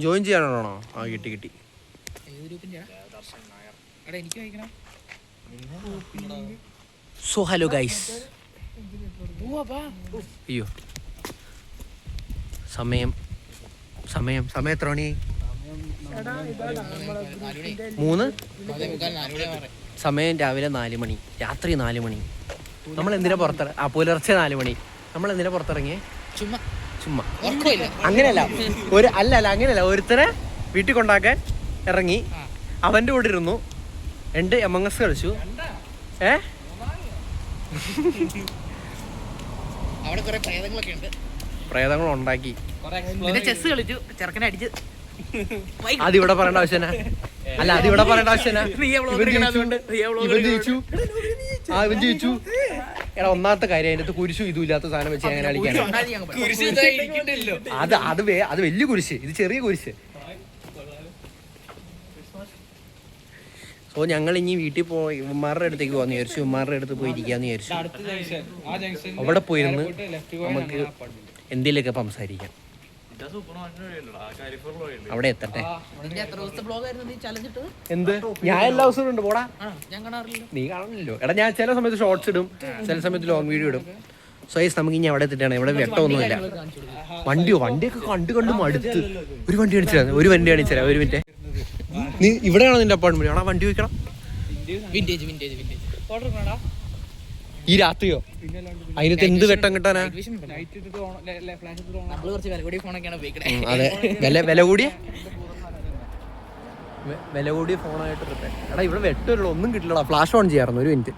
Join ചെയ്യാനാണോ? ആ കിട്ടി. So hello guys. അയ്യോ സമയം എത്ര മണിയായി? 3. സമയം രാവിലെ 4 മണി, രാത്രി 4 മണി. നമ്മൾ എന്തിനാ പുലർച്ചെ 4 മണി. നമ്മൾ എന്തിനാ പുറത്തിറങ്ങിയേ? ചുമ്മാ അങ്ങനെയല്ല അങ്ങനെയല്ല. ഒരുത്തനെ വീട്ടിൽ കൊണ്ടാക്കാൻ ഇറങ്ങി, അവൻ്റെ കൂടെ ഇരുന്നു, 2 Among Us കളിച്ചു. അവിടെ കുറെ പ്രേതങ്ങളൊക്കെ ഉണ്ട്. പ്രേതങ്ങൾ ഉണ്ടാക്കി ചെസ് കളിച്ചു, ചെറുക്കനെ അടിച്ച്. അതിവിടെ പറയേണ്ട ആവശ്യം അല്ല, അതിവിടെ പറയേണ്ട ആവശ്യം. ഇവൻ ജയിച്ചു. എടാ, ഒന്നാമത്തെ കാര്യം അതിനകത്ത് കുരിശും ഇതും ഇല്ലാത്ത സാധനം വെച്ച് എങ്ങനെ കളിക്കാൻ? അത് വലിയ കുരിശ്, ഇത് ചെറിയ കുരിശ്. സോ ഞങ്ങൾ ഇനി വീട്ടിൽ പോയി ഉമ്മാരുടെ അടുത്തേക്ക് പോകാന്ന് വിചാരിച്ചു. ഉമ്മാരുടെ അടുത്ത് പോയി ഇരിക്കാന്ന് വിചാരിച്ചു. അവിടെ പോയിരുന്ന് നമുക്ക് എന്തെങ്കിലുമൊക്കെ സംസാരിക്കാം. അവിടെ എത്തട്ടെ. എന്ത്? ഞാൻ എല്ലാ ദിവസവും ഉണ്ട്. പോടാ, നീ കാണാനില്ലല്ലോ. എടാ, ഞാൻ ചില സമയത്ത് ഷോർട്സ് ഇടും, ചില സമയത്ത് ലോങ് വീഡിയോ ഇടും. സോ നമുക്ക് ഇനി അവിടെ എത്തിട്ടാണ്. ഇവിടെ വെട്ടമൊന്നുമില്ല. വണ്ടിയൊക്കെ കണ്ട് മടുത്ത്. ഒരു വണ്ടി കാണിച്ചു തരാം. 1 മിനിറ്റ്. നീ ഇവിടെയാണോ നിന്റെ അപ്പാർട്ട്മെന്റ്? ആണോ വണ്ടി വെക്കണം? ഈ രാത്രിയോ? അതിനകത്ത് എന്ത് വെട്ടം കിട്ടാനാ? അതെ, വില കൂടിയ ഫോണായിട്ട്. എടാ, ഇവിടെ വെട്ടമല്ലോ, ഒന്നും കിട്ടില്ലടാ. ഫ്ലാഷ് ഓൺ ചെയ്യാറുണ്ട്. 1 മിനിറ്റ്.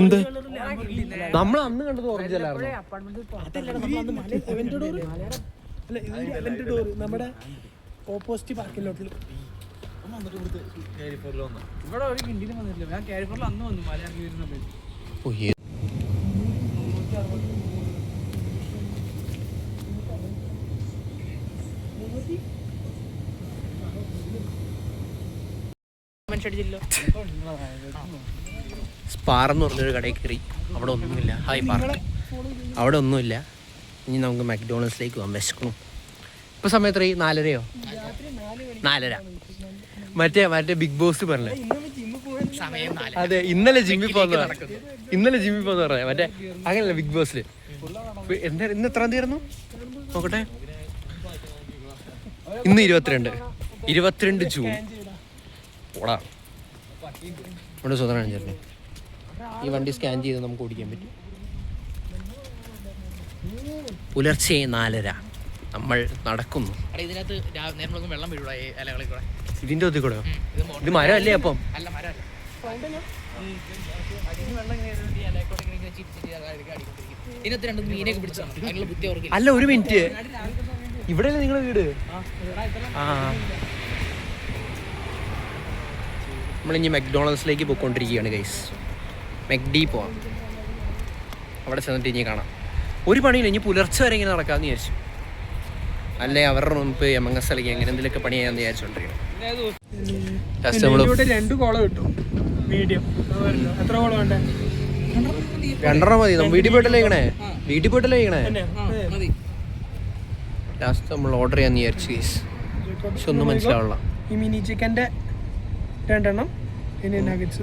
എന്ത്? നമ്മൾ അന്ന് കണ്ടത് ഓറഞ്ച് അല്ലായിരുന്നു. നമ്മുടെ ഓപ്പോസിറ്റ് പാർക്കിലോട്ട് ഇവിടെ ഒരു കിണ്ടിനും വന്നിട്ടില്ല. ഞാൻ കാരിഫോറിൽ അന്ന് വന്നു, മല ഇറങ്ങി വരുന്ന സമയത്ത്. സ്പാറെന്ന് പറഞ്ഞൊരു കടയിൽ കയറി. അവിടെ ഒന്നുമില്ല. Hi park. അവിടെ ഒന്നുമില്ല. ഇനി നമുക്ക് മക്ഡൊണാൾഡ്സിലേക്ക് പോകാം. വിശക്കണം. ഇപ്പൊ സമയത്ത് 4:30യോ? 4:30. മറ്റേ ബിഗ് ബോസ് പറഞ്ഞേ. അതെ, ഇന്നലെ ജിമ്മിൽ പോന്ന് പറഞ്ഞേ. മറ്റേ അങ്ങനെയല്ല, ബിഗ് ബോസില്. ഇന്ന് എത്രാം തീയതി ആയിരുന്നു നോക്കട്ടെ? ഇന്ന് 22 ജൂൺ. ഓടാ, ഇവിടെ സുധനാണ് ചേർന്ന്. ഈ വണ്ടി സ്കാൻ ചെയ്ത് നമുക്ക് ഓടിക്കാൻ പറ്റും. പുലർച്ചെ 4:30 നമ്മൾ നടക്കുന്നു. ഇതിന്റെ ഒത്തി കൂടെയോ? ഇത് മരമല്ലേ? അപ്പം അല്ല, 1 മിനിറ്റ്. ഇവിടെയല്ലേ നിങ്ങളുടെ വീട്? നമ്മളിനി മക്ഡൊണാൾഡ്സിലേക്ക് പോയിക്കൊണ്ടിരിക്കുകയാണ് ഗൈസ്. മെക്ഡി പോവാം. അവിടെ ചെന്നിട്ട് ഇനി കാണാം. ഒരു പണിയില്ല. ഇനി പുലർച്ചെ വരെ ഇങ്ങനെ നടക്കാമെന്ന് വിചാരിച്ചു. അല്ലേ അവരുടെ മുമ്പ് Among Us കളിക്കുക, അങ്ങനെ എന്തെങ്കിലുമൊക്കെ പണി ചെയ്യാമെന്ന് വിചാരിച്ചോണ്ടിരിക്കണം. 2 കോള കിട്ടും. മീഡിയം എത്ര കോള വേണ്ടേ? 2 മതി. നമ്മൾ വീട്ടിൽ പോയിട്ടല്ലേ കഴിക്കണേ. ലാസ്റ്റ് നമ്മൾ ഓർഡർ ചെയ്യാന്ന് വിചാരിച്ചു ഗൈസ്. പക്ഷെ ഒന്നും മനസ്സിലാവില്ല. ഈ മിനി ചിക്കൻ്റെ 2 എണ്ണം, പിന്നെ nuggets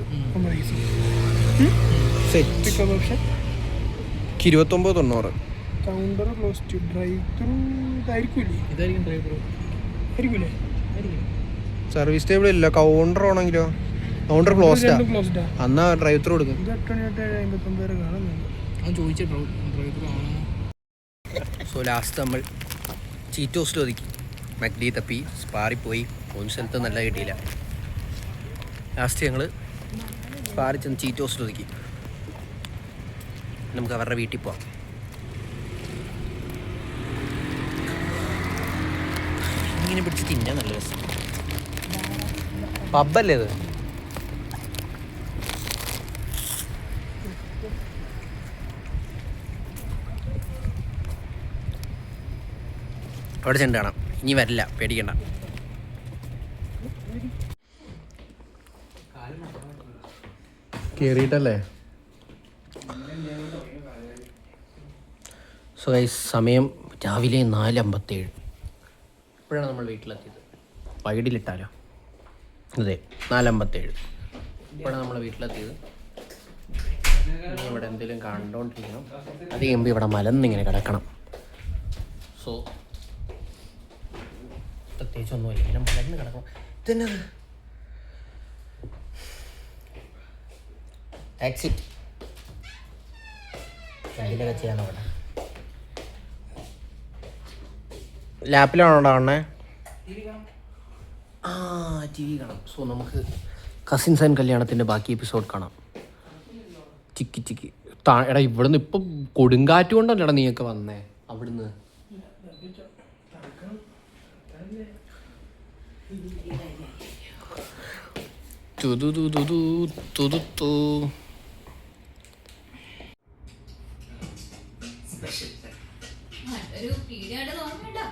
29.90. Counter close to drive through ആയിരിക്കൂലേ? സർവീസ് ടേബിൾ ഇല്ല. കൗണ്ടർ ആണെങ്കിലോ? കൗണ്ടർ ക്ലോസ്ഡാ. അന്നാ ഡ്രൈവ് ത്രൂ കൊടുക്കും. സോ ലാസ്റ്റ് നമ്മൾ ചീറ്റോസ്റ്റ് ഒതുക്കി. മക്ഡി തപ്പി, സ്പാറി പോയി. ഒരു സ്ഥലത്ത് നല്ല കിട്ടിയില്ല. ലാസ്റ്റ് ഞങ്ങൾ സ്പാറി ചെന്ന് ചീറ്റോസ്റ്റ് ഒതുക്കി. നമുക്ക് അവരുടെ വീട്ടിൽ പോവാം. ഇങ്ങനെ പിടിച്ച് തിന്നാൻ നല്ല രസം. പബ്ബല്ലേ ഇത്? അവിടെ ചെന്ന് കാണാം. ഇനി വരില്ല, പേടിക്കണ്ട. കേറിയിട്ടല്ലേ. സോ ഗൈസ്, സമയം രാവിലെ 4:57. ഇപ്പോഴാണ് നമ്മൾ വീട്ടിലെത്തിയത്. വൈകിട്ടിലിട്ടാലോ? അതെ, 4:57. ഇപ്പോഴാണ് നമ്മൾ വീട്ടിലെത്തിയത്. ഇനി ഇവിടെ എന്തെങ്കിലും കണ്ടുകൊണ്ടിരിക്കണം. അത് കഴിയുമ്പോൾ ഇവിടെ മലന്നിങ്ങനെ കിടക്കണം. സോ പ്രത്യേകിച്ചൊന്നുമില്ല, ഇങ്ങനെ മലന്ന് കിടക്കണം. ഇതെന്നത് എക്സിറ്റ് എന്തിനൊക്കെ ചെയ്യാൻ അവിടെ. ലാപ്പിലാണോ ഉണ്ടാവണേ? ആ, ടി വി കാണാം. സോ നമുക്ക് കസിൻസ് ആൻഡ് കല്യാണത്തിൻ്റെ ബാക്കി എപ്പിസോഡ് കാണാം. ചിക്കി ചിക്കി എടാ, ഇവിടുന്ന് ഇപ്പം കൊടുങ്കാറ്റ് കൊണ്ടല്ലേടാ നീയൊക്കെ വന്നേ അവിടുന്ന്. ഒരു പീരിയഡ് ഓർമ്മയുണ്ടോ?